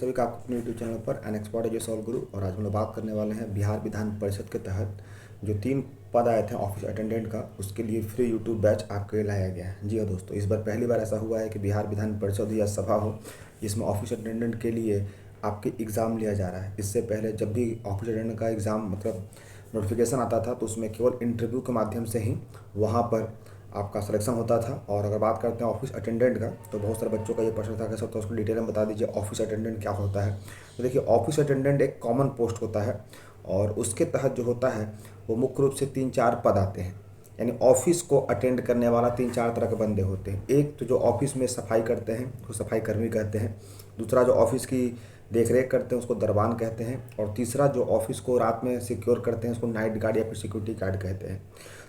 सभी का अपने यूट्यूब चैनल पर एन एक्सपर्ट एजुकेशन सॉल्व गुरु। और आज हम लोग बात करने वाले हैं बिहार विधान परिषद के तहत जो 3 पद आए थे ऑफिस अटेंडेंट का, उसके लिए फ्री यूट्यूब बैच आपके लिए लाया गया है। जी हाँ दोस्तों, इस बार पहली बार ऐसा हुआ है कि बिहार विधान परिषद या सभा हो जिसमें ऑफिस अटेंडेंट के लिए आपके एग्ज़ाम लिया जा रहा है। इससे पहले जब भी ऑफिस अटेंडेंट का एग्ज़ाम नोटिफिकेशन आता था तो उसमें केवल इंटरव्यू के माध्यम से ही वहाँ पर आपका सिलेक्शन होता था। और अगर बात करते हैं ऑफिस अटेंडेंट का, तो बहुत सारे बच्चों का ये प्रश्न था कि सर तो उसको डिटेल में बता दीजिए ऑफिस अटेंडेंट क्या होता है। तो देखिए, ऑफिस अटेंडेंट एक कॉमन पोस्ट होता है और उसके तहत जो होता है वो मुख्य रूप से 3-4 पद आते हैं। यानी ऑफिस को अटेंड करने वाला 3-4 तरह के बंदे होते हैं। एक तो जो ऑफिस में सफाई करते हैं उसको सफाई कर्मी कहते हैं। दूसरा जो ऑफिस की देख रेख करते हैं उसको दरबान कहते हैं। और तीसरा जो ऑफिस को रात में सिक्योर करते हैं उसको नाइट गार्ड या फिर सिक्योरिटी गार्ड कहते हैं।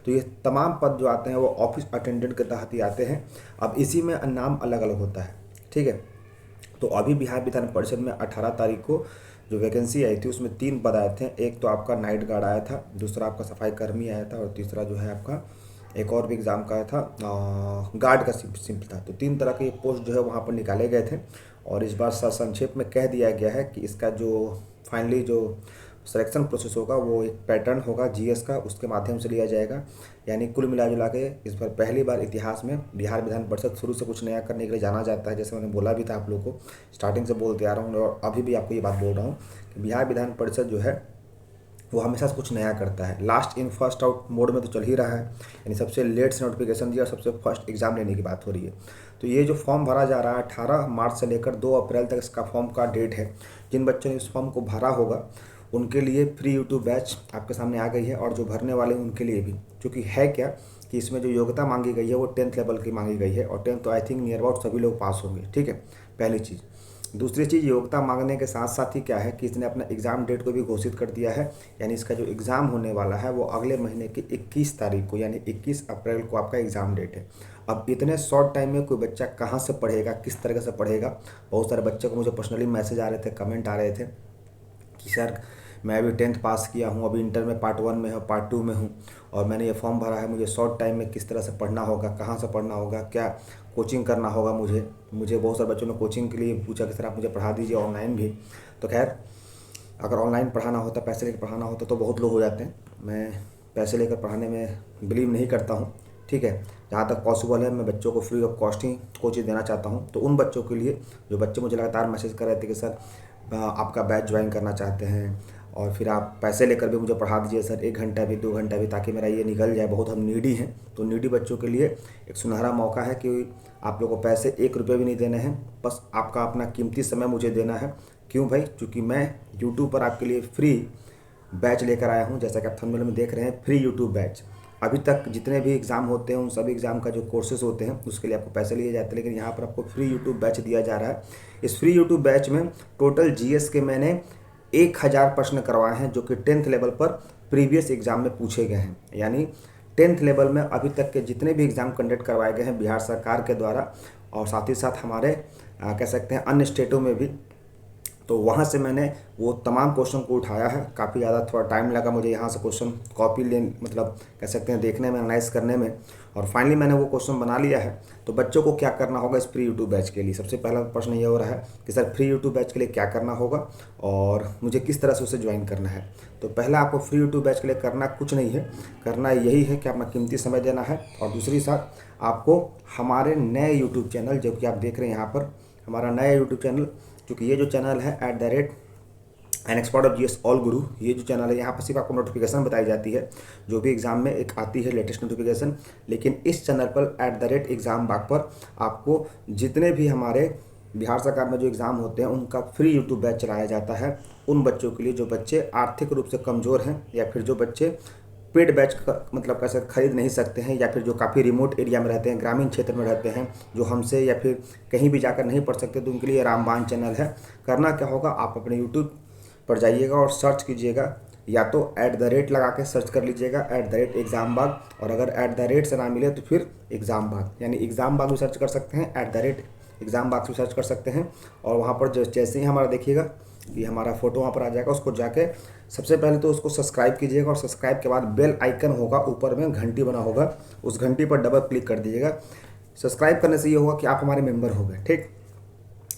तो ये तमाम पद जो आते हैं वो ऑफिस अटेंडेंट के तहत ही आते हैं। अब इसी में नाम अलग अलग होता है, ठीक है। तो अभी बिहार विधान परिषद में 18 तारीख को जो वैकेंसी आई थी उसमें 3 पद आए थे। एक तो आपका नाइट गार्ड आया था, दूसरा आपका सफाई कर्मी आया था और तीसरा जो है आपका एक और भी एग्ज़ाम का आया था गार्ड का सिंपल था। तो 3 तरह के पोस्ट जो है वहाँ पर निकाले गए थे। और इस बार संक्षेप में कह दिया गया है कि इसका जो फाइनली जो सिलेक्शन प्रोसेस होगा वो एक पैटर्न होगा जीएस का, उसके माध्यम से लिया जाएगा। यानी कुल मिला जुला के इस बार पहली बार इतिहास में बिहार विधान परिषद शुरू से कुछ नया करने के लिए जाना जाता है। जैसे मैंने बोला भी था आप लोगों को, स्टार्टिंग से बोलते आ रहा हूँ और अभी भी आपको ये बात बोल रहा हूँ कि बिहार विधान परिषद जो है वो हमेशा से कुछ नया करता है। Last in first out mode में तो चल ही रहा है, यानी सबसे लेट से नोटिफिकेशन दिया और सबसे फर्स्ट एग्जाम लेने की बात हो रही है। तो ये जो फॉर्म भरा जा रहा है 18 मार्च से लेकर 2 अप्रैल तक इसका फॉर्म का डेट है। जिन बच्चों ने इस फॉर्म को भरा होगा उनके लिए फ्री यूट्यूब बैच आपके सामने आ गई है। और जो भरने वाले हैं उनके लिए भी, क्योंकि है क्या कि इसमें जो योग्यता मांगी गई है वो 10th लेवल की मांगी गई है। और 10th तो आई थिंक नियर अबाउट सभी लोग पास होंगे, ठीक है, पहली चीज़। दूसरी चीज़, योग्यता मांगने के साथ साथ ही क्या है कि इसने अपना एग्ज़ाम डेट को भी घोषित कर दिया है। यानी इसका जो एग्ज़ाम होने वाला है वो अगले महीने की 21 तारीख को, यानी 21 अप्रैल को आपका एग्ज़ाम डेट है। अब इतने शॉर्ट टाइम में कोई बच्चा कहाँ से पढ़ेगा, किस तरीके से पढ़ेगा। बहुत सारे बच्चों को मुझे पर्सनली मैसेज आ रहे थे, कमेंट आ रहे थे कि सर मैं अभी 10th पास किया हूँ, अभी इंटर में पार्ट 1 में हूँ, पार्ट 2 में हूँ और मैंने ये फॉर्म भरा है, मुझे शॉर्ट टाइम में किस तरह से पढ़ना होगा, कहाँ से पढ़ना होगा, क्या कोचिंग करना होगा। मुझे बहुत सारे बच्चों ने कोचिंग के लिए पूछा कि सर आप मुझे पढ़ा दीजिए ऑनलाइन भी। तो खैर, अगर ऑनलाइन पढ़ाना होता, पैसे लेकर पढ़ाना होता तो बहुत लोग हो जाते हैं। मैं पैसे लेकर पढ़ाने में बिलीव नहीं करता हूँ, ठीक है। जहाँ तक पॉसिबल है मैं बच्चों को free of cost he coaching देना चाहता हूँ। तो उन बच्चों के लिए जो बच्चे मुझे लगातार मैसेज कर रहे थे कि सर आपका बैच ज्वाइन करना चाहते हैं और फिर आप पैसे लेकर भी मुझे पढ़ा दीजिए सर, 1 घंटा भी 2 घंटा भी, ताकि मेरा ये निकल जाए, बहुत हम नीडी हैं। तो नीडी बच्चों के लिए एक सुनहरा मौका है कि आप लोगों को पैसे 1 रुपये भी नहीं देने हैं, बस आपका अपना कीमती समय मुझे देना है। क्यों भाई? क्योंकि मैं यूट्यूब पर आपके लिए फ्री बैच लेकर आया हूँ। जैसा कि आप थंबनेल में देख रहे हैं, फ्री यूट्यूब बैच। अभी तक जितने भी एग्ज़ाम होते हैं उन सभी एग्ज़ाम का जो कोर्सेज होते हैं उसके लिए आपको पैसे लिए जाते हैं, लेकिन यहाँ पर आपको फ्री यूट्यूब बैच दिया जा रहा है। इस फ्री यूट्यूब बैच में टोटल जीएस के मैंने 1000 प्रश्न करवाए हैं जो कि 10th लेवल पर प्रीवियस एग्ज़ाम में पूछे गए हैं। यानी 10th लेवल में अभी तक के जितने भी एग्ज़ाम कंडक्ट करवाए गए हैं बिहार सरकार के द्वारा, और साथ ही साथ हमारे कह सकते हैं अन्य स्टेटों में भी, तो वहाँ से मैंने वो तमाम क्वेश्चन को उठाया है। काफ़ी ज़्यादा थोड़ा टाइम लगा मुझे यहाँ से क्वेश्चन कॉपी मतलब कह सकते हैं देखने में, एनालाइज करने में, और फाइनली मैंने वो क्वेश्चन बना लिया है। तो बच्चों को क्या करना होगा इस फ्री यूट्यूब बैच के लिए, सबसे पहला प्रश्न ये हो रहा है कि सर फ्री यूट्यूब बैच के लिए क्या करना होगा और मुझे किस तरह से उसे ज्वाइन करना है। तो पहला, आपको फ्री यूट्यूब बैच के लिए करना कुछ नहीं है, करना यही है कि अपना कीमती समय देना है। और दूसरी साथ, आपको हमारे नए यूट्यूब चैनल जो कि आप देख रहे हैं यहाँ पर, हमारा नया यूट्यूब चैनल, क्योंकि ये जो चैनल है @an expert of GS all गुरु, ये जो चैनल है यहाँ पर सिर्फ आपको नोटिफिकेशन बताई जाती है, जो भी एग्ज़ाम में एक आती है लेटेस्ट नोटिफिकेशन। लेकिन इस चैनल पर @एग्ज़ाम बाग पर आपको जितने भी हमारे बिहार सरकार में जो एग्ज़ाम होते हैं उनका फ्री यूट्यूब बैच चलाया जाता है उन बच्चों के लिए जो बच्चे आर्थिक रूप से कमज़ोर हैं, या फिर जो बच्चे पेड बैच का मतलब कैसे खरीद नहीं सकते हैं, या फिर जो काफ़ी रिमोट एरिया में रहते हैं, ग्रामीण क्षेत्र में रहते हैं, जो हमसे या फिर कहीं भी जाकर नहीं पढ़ सकते, तो उनके लिए रामबाण चैनल है। करना क्या होगा, आप अपने यूट्यूब पर जाइएगा और सर्च कीजिएगा, या तो लगा के सर्च कर लीजिएगा @एग्ज़ाम बाग, और अगर से ना मिले तो फिर एग्ज़ाम बाग, यानी एग्ज़ाम बाग भी सर्च कर सकते हैं, एग्ज़ाम बाग भी सर्च कर सकते हैं। और वहाँ पर जैसे ही हमारा देखिएगा कि हमारा फ़ोटो वहाँ पर आ जाएगा, उसको जाके सबसे पहले तो उसको सब्सक्राइब कीजिएगा, और सब्सक्राइब के बाद बेल आइकन होगा, ऊपर में घंटी बना होगा, उस घंटी पर डबल क्लिक कर दीजिएगा। सब्सक्राइब करने से ये होगा कि आप हमारे मेंबर हो गए, ठीक।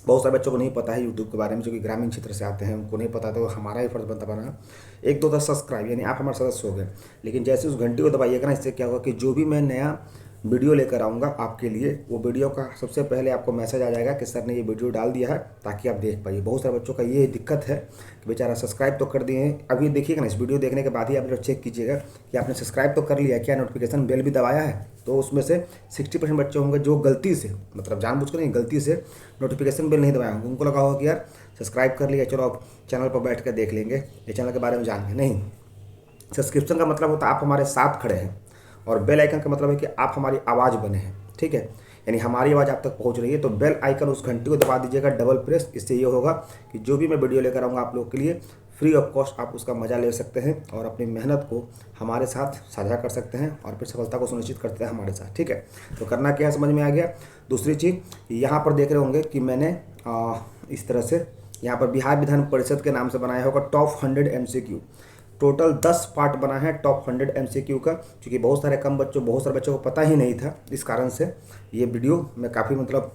बहुत सारे बच्चों को नहीं पता है यूट्यूब के बारे में, जो कि ग्रामीण क्षेत्र से आते हैं, उनको नहीं पता, तो हमारा ही फर्ज बनता बना 1-2 10 सब्सक्राइब, यानी आप हमारे सदस्य हो गए। लेकिन जैसे उस घंटी को दबाइएगा ना, इससे क्या होगा कि जो भी मैं नया वीडियो लेकर आऊँगा आपके लिए, वो वीडियो का सबसे पहले आपको मैसेज आ जाएगा कि सर ने ये वीडियो डाल दिया है, ताकि आप देख पाइए। बहुत सारे बच्चों का ये दिक्कत है कि बेचारा सब्सक्राइब तो कर दिए हैं, अभी देखिएगा ना, इस वीडियो देखने के बाद ही आप लोग चेक कीजिएगा कि आपने सब्सक्राइब तो कर लिया, क्या नोटिफिकेशन बेल भी दबाया है। तो उसमें से 60% बच्चे होंगे जो गलती से, मतलब जानबूझकर नहीं, गलती से नोटिफिकेशन बेल नहीं दबाए होंगे। उनको लगा होगा कि यार सब्सक्राइब कर लिया, चलो अब चैनल पर बैठ कर देख लेंगे, ये चैनल के बारे में जानेंगे। नहीं, सब्सक्रिप्शन का मतलब होता है आप हमारे साथ खड़े हैं, और बेल आइकन का मतलब है कि आप हमारी आवाज़ बने हैं, ठीक है, यानी हमारी आवाज़ आप तक पहुंच रही है। तो बेल आइकन, उस घंटी को दबा दीजिएगा डबल प्रेस। इससे ये होगा कि जो भी मैं वीडियो लेकर आऊँगा आप लोग के लिए, फ्री ऑफ कॉस्ट आप उसका मज़ा ले सकते हैं और अपनी मेहनत को हमारे साथ साझा कर सकते हैं, और फिर सफलता को सुनिश्चित करते हैं हमारे साथ, ठीक है। तो करना क्या है, समझ में आ गया। दूसरी चीज़, यहाँ पर देख रहे होंगे कि मैंने इस तरह से यहाँ पर बिहार विधान परिषद के नाम से बनाया होगा टॉप 100 MCQ। टोटल 10 पार्ट बना है टॉप 100 MCQ का, क्योंकि बहुत सारे बच्चों को पता ही नहीं था। इस कारण से ये वीडियो मैं काफ़ी, मतलब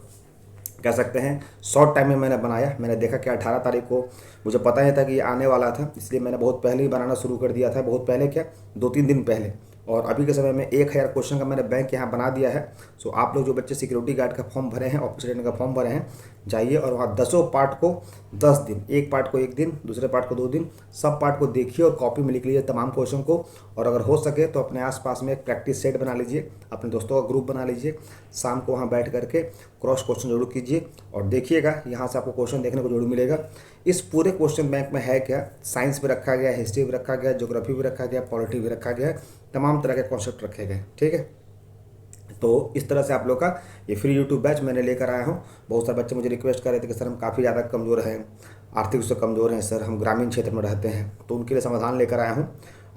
कह सकते हैं शॉर्ट टाइम में मैंने बनाया। मैंने देखा कि 18 तारीख को मुझे पता ही था कि ये आने वाला था, इसलिए मैंने बहुत पहले ही बनाना शुरू कर दिया था। बहुत पहले क्या, 2-3 दिन पहले। और अभी के समय में 1000 क्वेश्चन का मैंने बैंक यहाँ बना दिया है। सो आप लोग जो बच्चे सिक्योरिटी गार्ड का फॉर्म भरे हैं, ऑफिसर ट्रेनिंग का फॉर्म भरे हैं, जाइए और वहाँ 10 पार्ट को 10 दिन, एक पार्ट को 1 दिन, दूसरे पार्ट को 2 दिन, सब पार्ट को देखिए और कॉपी में लिख लीजिए तमाम क्वेश्चन को। और अगर हो सके तो अपने आसपास में एक प्रैक्टिस सेट बना लीजिए, अपने दोस्तों का ग्रुप बना लीजिए, शाम को वहाँ बैठ करके क्रॉस क्वेश्चन जरूर कीजिए और देखिएगा, यहाँ से आपको क्वेश्चन देखने को जरूर मिलेगा। इस पूरे क्वेश्चन बैंक में है क्या, साइंस भी रखा गया, हिस्ट्री भी रखा गया, ज्योग्राफी भी रखा गया, पॉलिटी भी रखा गया, तमाम तरह के कॉन्सेप्ट रखे गए, ठीक है। तो इस तरह से आप लोग का ये फ्री यूट्यूब बैच मैंने लेकर आया हूँ। बहुत सारे बच्चे मुझे रिक्वेस्ट कर रहे थे कि सर हम काफ़ी ज़्यादा कमज़ोर हैं, आर्थिक रूप से कमज़ोर हैं सर, हम ग्रामीण क्षेत्र में रहते हैं, तो उनके लिए समाधान लेकर आया हूँ।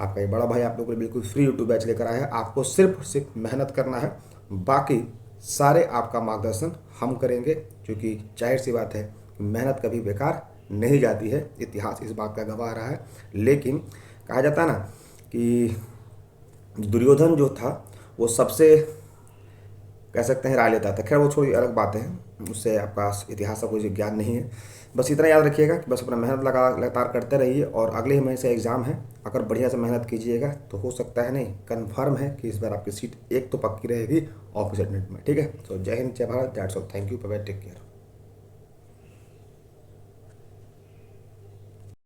आपका ये बड़ा भाई आप लोगों के लिए बिल्कुल फ्री यूट्यूब बैच लेकर आया है। आपको सिर्फ मेहनत करना है, बाकी सारे आपका मार्गदर्शन हम करेंगे, क्योंकि जाहिर सी बात है मेहनत कभी बेकार नहीं जाती है, इतिहास इस बात का गवाह रहा है। लेकिन कहा जाता है ना कि दुर्योधन जो था वो सबसे, कह सकते हैं, राय लेता था। खैर वो थोड़ी अलग बातें हैं, उससे आपका इतिहास का कोई ज्ञान नहीं है। बस इतना याद रखिएगा कि बस अपना मेहनत लगातार करते रहिए, और अगले महीने से एग्ज़ाम है, अगर बढ़िया से मेहनत कीजिएगा तो हो सकता है, नहीं कन्फर्म है कि इस बार आपकी सीट एक तो पक्की रहेगी ऑफिस अटेंडेंट में, ठीक है। तो जय हिंद, जय Bharat, that's all, thank you, bye bye, take care.